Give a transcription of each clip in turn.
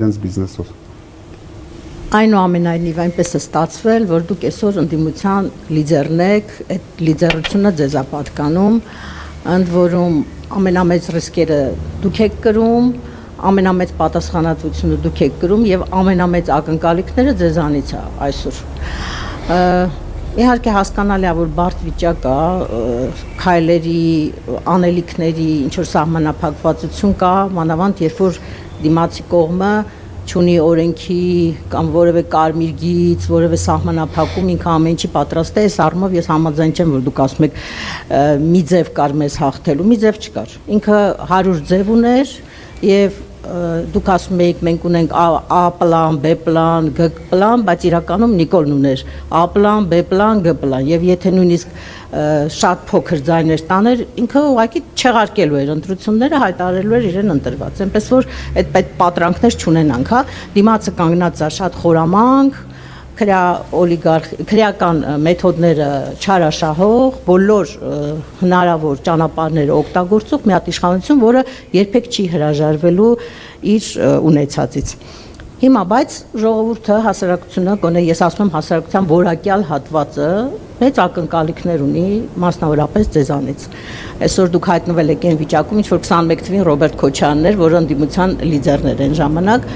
իրենց բիզնեսով։ Այնուամենայնիվ այնպես է ստացվել, որ դուք այսօր ընդդիմության լիդերն եք, այդ լիդերությունը ձեզ է պատկանում, ընդ որում ամենամեծ ռիսկերը դուք եք կրում, ամենամեծ պատասխանատվությունը դուք եք կրում եւ ամենամեծ ակնկալիքները ձեզանից է այսօր։ Իհարկե հասկանալի է, որ բարդ վիճակ է, քայլերի, անելիքների ինչ որ սահմանափակվածություն կա, մանավանդ երբ որ դիմացի կողմը չունի օրենքի կամ որևէ կարմիր գիծ, որևէ սահմանափակում, ինքը ամեն ինչի պատրաստ է, այս առումով ես համաձայն չեմ, որ դուք ասում եք մի ձև կար մեզ հաղթելու, մի ձև չկար։ Ինքը 100 ձև ուներ եւ դուք ասում եք մենք ունենք A պլան, B պլան, G պլան, բայց իրականում Նիկոլն ուներ A պլան, B պլան, G պլան եւ եթե նույնիսկ շատ փոքր ձայներ տաներ, ինքը ուղղակի չեղարկելու էր ընտրությունները, հայտարարելու էր իրեն ընտրված։ Այնպես որ այդ պատրանքներ չունենանք, հա, դիմացը կանգնած է շատ խորամանկ, քրեական մեթոդները չարաշահող, բոլոր հնարավոր ճանապարհները օգտագործող մի հատ իշխանություն, որը երբեք չի հրաժարվելու իր ունեցածից։ Հիմա բայց ժողովուրդը, հասարակությունը, գոնե ես ասում եմ հասարակության որակյալ հատվածը մեծ ակնկալիքներ ունի, մասնավորապես ձեզանից։ Այսօր դուք հայտնվել եք այն վիճակում, ինչ որ 21 թվին Ռոբերտ Քոչարյանն էր, որը ընդդիմության լիդերներ են ժամանակ,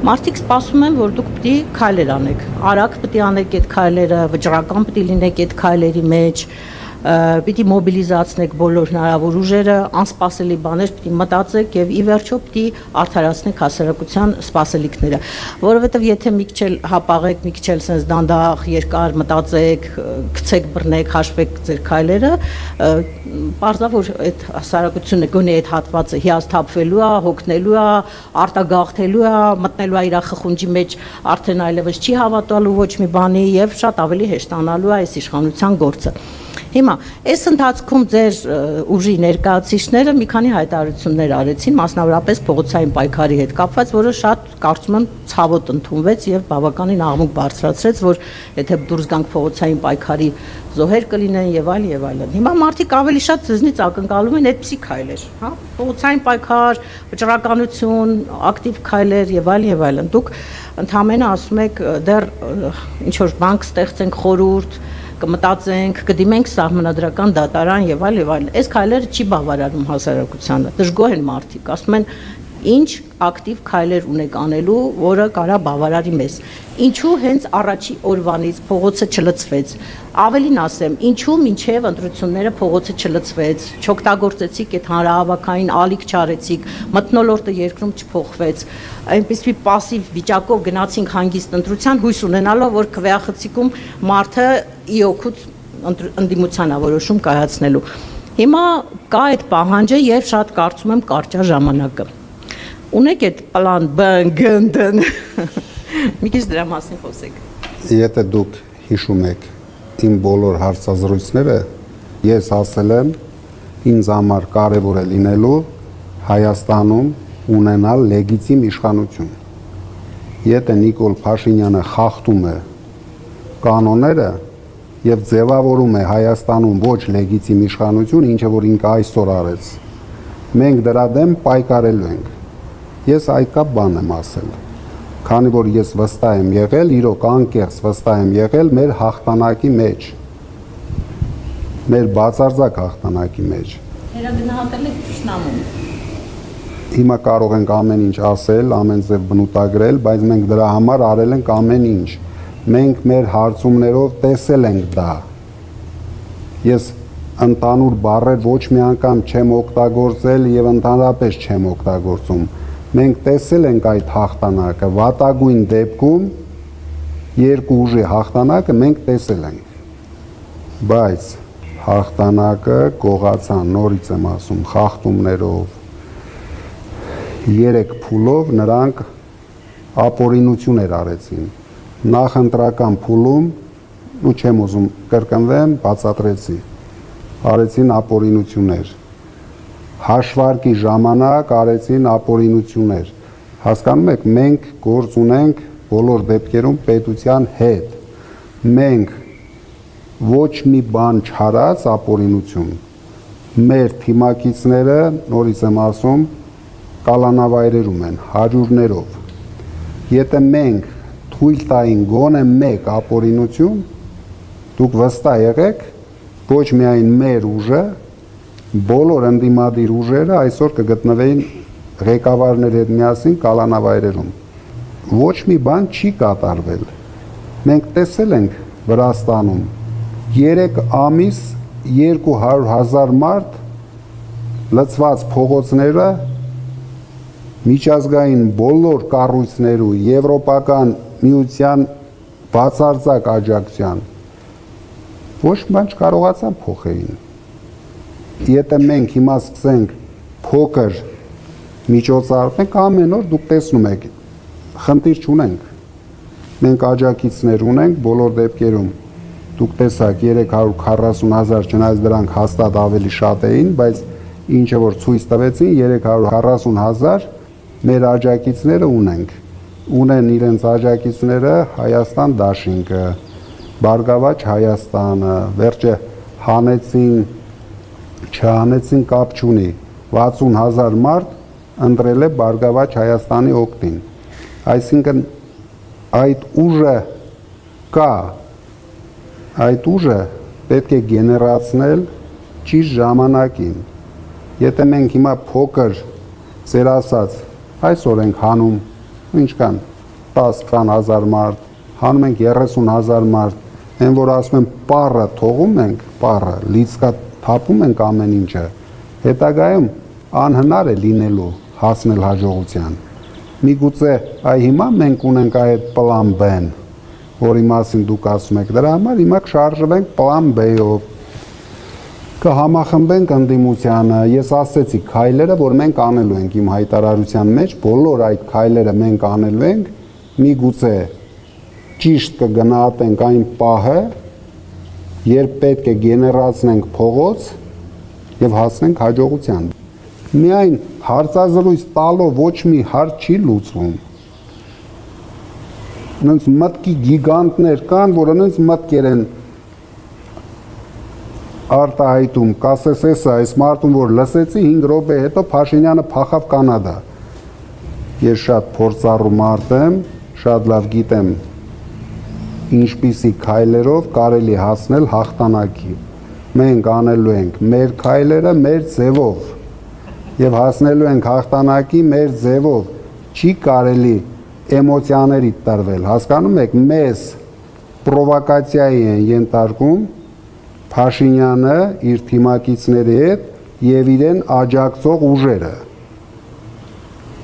մարդիկ սպասում են, որ դուք պիտի քայլեր անեք, արագ պիտի անեք այդ քայլերը, վճռական պիտի լինեք այդ քայլերի մեջ, պիտի մոբիլիզացնեք բոլոր հնարավոր ուժերը, անսպասելի բաներ պիտի մտածեք եւ ի վերջո պիտի արդարացնեք հասարակության սպասելիքները, որովհետեւ եթե մի քիչ էլ հապաղեք, մի քիչ էլ sense դանդաղ երկար մտածեք, գցեք բռնեք, հաշվեք ձեր քայլերը, պարզա որ այդ հասարակությունը գոնե այդ հատվածը հիասթափվելու է, հոգնելու է, արտագաղթելու է, մտնելու է իր խխունջի մեջ, արդեն այլևս չի հավատալու ոչ մի բանի եւ շատ ավելի հեշտանալու է այս իշխանության գործը։ Հիմա այս ընթացքում ձեր ուժի ներկայացուցիչները մի քանի հայտարարություններ արեցին, մասնավորապես փողոցային պայքարի հետ կապված, որը շատ կարծում եմ ցավոտ ընդունվեց եւ բավականին աղմուկ բարձրացրեց, որ եթե դուրս գանք փողոցային պայքարի զոհեր կլինեն եւ այլն։ Հիմա մարդիկ ավելի շատ ձեզնից ակնկալում են այդպիսի քայլեր, հա, փողոցային պայքար, վճռականություն, ակտիվ քայլեր եւ այլն։ Դուք ընդհանրապես ասում եք դեռ ինչ որ բանկ ստեղծենք խորհուրդ, կմտածենք, կդիմենք սահմանադրական դատարան եւ այլն։ Այս քայլերը չի բավարարում հասարակությանը։ Դժգոհ են մարդիկ, ասում են ինչ ակտիվ քայլեր ունեք անելու, որը կարա բավարարի մեզ։ Ինչու հենց առաջի օրվանից փողոցը չլցվեց։ Ավելին ասեմ, ինչու մինչև ընտրությունները փողոցը չլցվեց, չօգտագործեցիք այդ հանրահավաքային ալիք չարեցիք, մթնոլորտը երկրում չփոխվեց, այնպիսի պասիվ վիճակով գնացինք հանգիստ ընտրության, հույս ունենալով, որ քվեախցիկում մարդը ի օգուտ ընդդիմության որոշում կայացնելու։ Հիմա կա այդ պահանջը եւ շատ կարծում եմ կարճ ժամանակը։ Ունեք այդ պլան B-ն, մի քիչ դրա մասին խոսեք։ Եթե դուք հիշում եք իմ բոլոր հարցազրույցները, ես ասել եմ ինձ համար կարևոր է լինելու Հայաստանում ունենալ լեգիտիմ իշխանություն։ Եթե Նիկոլ Փաշինյանը խախտում է կանոնները եւ ձևավորում է Հայաստանում ոչ լեգիտիմ իշխանություն, ինչը որ ինքը այսօր արեց, մենք դրա դեմ պայքարելու ենք։ Ես այդ կապ բան եմ ասել, քանի որ ես վստահ եմ եղել, իրոք անկեղծ վստահ եմ եղել մեր հաղթանակի մեջ, մեր բացարձակ հաղթանակի մեջ։ Վերագնահատել եք թշնամուն։ Հիմա կարող ենք ամեն ինչ ասել, ամեն ձև բնութագրել, բայց մենք դրա համար արել ենք ամեն ինչ։ Մենք մեր հարցումներով տեսել ենք դա։ Ես ընդհանուր բառեր ոչ մի անգամ չեմ օգտագործել եւ ընդհանրապես չեմ օգտագործում։ Մենք տեսել ենք այդ հաղթանակը, վատագույն դեպքում երկու ուժի հաղթանակը մենք տեսել ենք, բայց հաղթանակը գողացան, նորից եմ ասում, խախտումներով, 3 փուլով նրանք ապօրինություններ արեցին, նախընտրական փուլում, ու չեմ ուզում կրկնվեմ, բացատրեցի, արեցին ապօրինություններ, հաշվարկի ժամանակ արեցին ապօրինություններ, հասկանում եք, մենք գործ ունենք բոլոր դեպքերում պետության հետ, մենք ոչ մի բան չարած ապօրինություն, մեր թիմակիցները, նորից եմ ասում, կալանավայրերում են, հարյուրներով, Եթե մենք թույլ տային գոնե մեկ ապօրինություն, դուք վստահ եղեք, ոչ միայն մեր ուժը, բոլոր ընդդիմադիր ուժերը այսօր կգտնվեին ղեկավարների հետ միասին կալանավայրերում։ Ոչ մի բան չի կատարվել։ Մենք տեսել ենք Վրաստանում 3 ամիս 200,000 մարդ լցված փողոցները միջազգային բոլոր կառույցներու եվրոպական միության բացարձակ աջակցության ոչ մի բան չկարողացան փոխեին։ Եթե մենք հիմա սկսենք փոքր միջոցառենք, ամեն օր դուք տեսնում եք, խնդիր չունենք։ Մենք աջակիցներ ունենք բոլոր դեպքերում։ Դուք տեսաք 340,000, չնայած դրանք հաստատ ավելի շատ էին, բայց ինչը որ ցույց տվեցին 340,000 մեր աջակիցները ունենք։ Ունեն իրենց աջակիցները Հայաստան դաշինքը, Բարգավաճ Հայաստանը, վերջը հանեցին, չհանեցին կապ չունի, 60,000 մարդ ընտրել է Բարգավաճ Հայաստանի օգտին։ Այսինքն այդ ուժը կա, այդ ուժը պետք է գեներացնել ճիշտ ժամանակին։ Եթե մենք հիմա փոքր ձեր ասած այսօր ենք հանում, ինչքան 10-20,000 մարդ, հանում ենք 30,000 մարդ, այն որ ասում են պարը թողում ենք, պարը, լիցկա թափում ենք ամեն ինչը, հետագայում անհնար է լինելու հասնել հաջողության։ Միգուցե այ հիմա մենք ունենք այդ պլան B-ն, որի մասին դուք ասում եք, դրա համար հիմա կշարժվենք պլան B-ով, կհամախմբենք ընդդիմությանը, ես ասեցի քայլերը, որ մենք անելու ենք իմ հայտարարության մեջ, բոլոր այդ քայլերը մենք անելու ենք, միգուցե ճիշտ կգնահատենք այն պահը, երբ պետք է գեներացնենք փողոց եւ հասնենք հաջողության։ Միայն հարցազրույց տալով ոչ մի հարց չի լուծվում։ Նենց մտքի գիգանտներ կան, որ նենց մտքեր են արտահայտում, կասես էսա, այս մարդուն որ լսեցի 5 րոպե հետո Փաշինյանը փախավ Կանադա։ Ես շատ փորձառու մարդ եմ, շատ լավ գիտեմ ինչպիսի քայլերով կարելի հասնել հաղթանակի։ Մենք անելու ենք մեր քայլերը մեր ձևով եւ հասնելու ենք հաղթանակի մեր ձևով։ Չի կարելի էմոցիաների տրվել, հասկանում եք, մեզ պրովոկացիայի են ենթարկում Փաշինյանը իր թիմակիցների հետ եւ իրեն աջակցող ուժերը։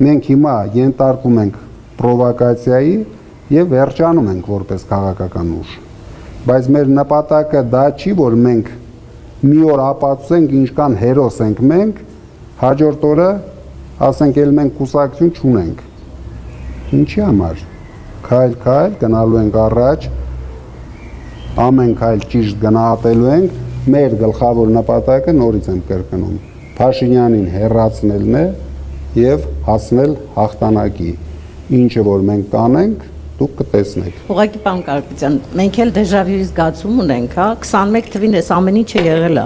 Մենք հիմա ենթարկում ենք պրովոկացիայի եւ վերջանում ենք որպես քաղաքական ուժ։ Բայց մեր նպատակը դա չի, որ մենք մի օր ապացուցենք ինչքան հերոս ենք մենք, հաջորդ օրը ասենք էլ մենք կուսակցություն չունենք։ Ինչի համար։ Քայլ գնալու ենք առաջ, ամեն քայլ ճիշտ գնահատելու ենք, մեր գլխավոր նպատակը նորից եմ կրկնում, Փաշինյանին հեռացնելն է եւ հասնել հաղթանակի։ Ինչը որ մենք կանենք, դուք կտեսնեք։ Ուղղակի պարոն Կարապետյան, մենք էլ դեժավյուի զգացում ունենք, հա, 21 թվին էս ամեն ինչը եղել է։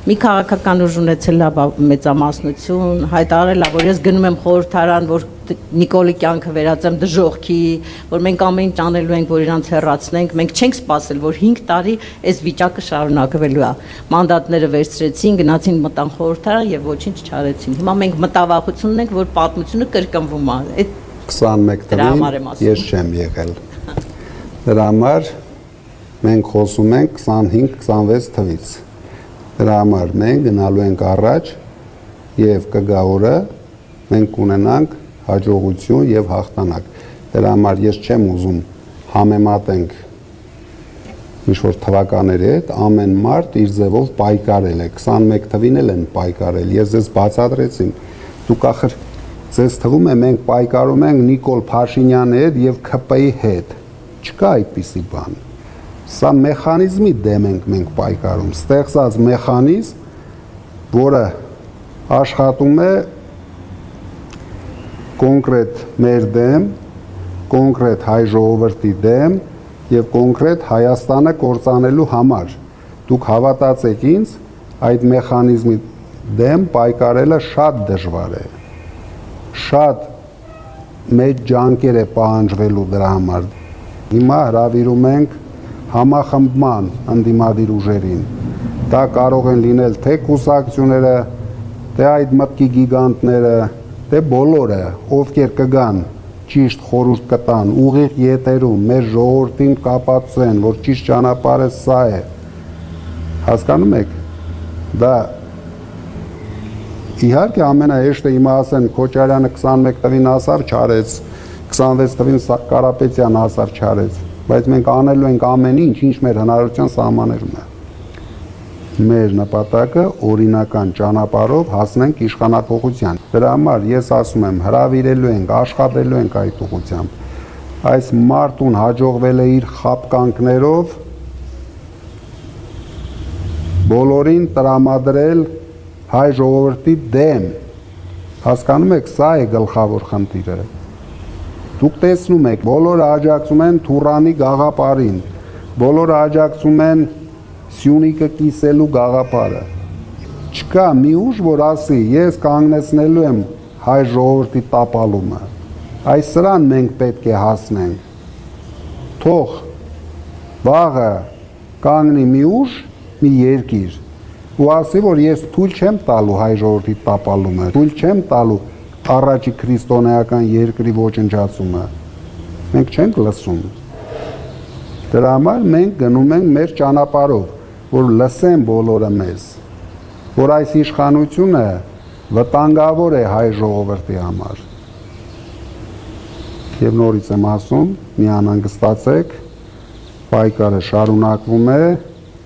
Մի քաղաքական ուժ ունեցել է մեծամասնություն, հայտարարել է, որ ես գնում եմ խորհրդարան, որ Նիկոլի կյանքը վերածեմ դժոխքի, որ մենք ամեն ինչ անելու ենք, որ իրանց հեռացնենք, մենք չենք սպասել, որ 5 տարի այս վիճակը շարունակվելու է։ Մանդատները վերցրեցին, գնացին մտան խորհրդարան եւ ոչինչ չարեցին։ Հիմա մենք մտավախություն ունենք, որ պատմությունը կրկնվում է։ Այդ 21 թվին ես չեմ եղել։ Դրա համար մենք խոսում ենք 25-26 թվից։ Դրա համար մենք գնալու ենք առաջ եւ կգա օրը մենք կունենանք հաջողություն եւ հաղթանակ։ Դրա համար ես չեմ ուզում համեմատենք ինչ-որ թվականների հետ, ամեն մարդ իր ձևով պայքարել է, 21 թվին էլ են պայքարել, ես ձեզ բացատրեցին, դուք ախր ձեզ թվում է մենք պայքարում ենք Նիկոլ Փաշինյանի հետ եւ ՔՊ-ի հետ, չկա այդպիսի բան, սա մեխանիզմի դեմ ենք մենք պայքարում, ստեղծած մեխանիզմ, որը աշխատում է կոնկրետ մեր դեմ, կոնկրետ հայ ժողովրդի դեմ եւ կոնկրետ Հայաստանը կործանելու համար։ Դուք հավատացեք ինձ, այդ մեխանիզմի դեմ պայքարելը շատ դժվար է։ Շատ մեծ ջանքեր է պահանջվելու դրա համար։ Հիմա հրավիրում ենք համախմբման ընդդիմադիր ուժերին։ Դա կարող են լինել թե կուսակցությունները, թե այդ մտքի գիգանտները, թե բոլորը, ովքեր կգան ճիշտ խորհուրդ կտան, ուղիղ եթերում մեր ժողովրդին կապացուցեն, որ ճիշտ ճանապարհը սա է։ Հասկանում եք։ Դա իհարկե ամենահեշտը հիմա ասեն Քոչարյանը 21 տվին ասավ չարեց, 26 տվին Կարապետյան ասավ չարեց, բայց մենք անելու ենք ամեն ինչ, ինչ մեր հնարավորության սահմաններում է։ Մեր նպատակը օրինական ճանապարհով հասնենք իշխանափոխության։ Դրա համար ես ասում եմ, հրավիրելու ենք, աշխատելու ենք այդ ուղղությամբ։ Այս մարդուն հաջողվել է իր խապկանքներով բոլորին տրամադրել հայ ժողովրդի դեմ։ Հասկանում եք, սա է գլխավոր խնդիրը։ Դուք տեսնում եք, բոլորը աջակցում են Թուրանի գաղափարին, բոլորը աջակցում են Սյունիքը կիսելու գաղափարը։ Չկա մի ուժ, որ ասի, ես կանգնեցնելու եմ հայ ժողովրդի տապալումը։ Այս սրան մենք պետք է հասնենք։ Թող վաղը կանգնի մի ուժ, մի երկիր, ու ասի, որ ես թույլ չեմ տալու հայ ժողովրդի տապալումը, թույլ չեմ տալու առաջի քրիստոնեական երկրի ոչնչացումը։ Մենք չենք լսում։ Դրա համար մենք գնում ենք մեր ճանապարհով, որ լսեն բոլորը մեզ, որ այս իշխանությունը վտանգավոր է հայ ժողովրդի համար։ Եվ նորից եմ ասում, մի անհանգստացեք, պայքարը շարունակվում է,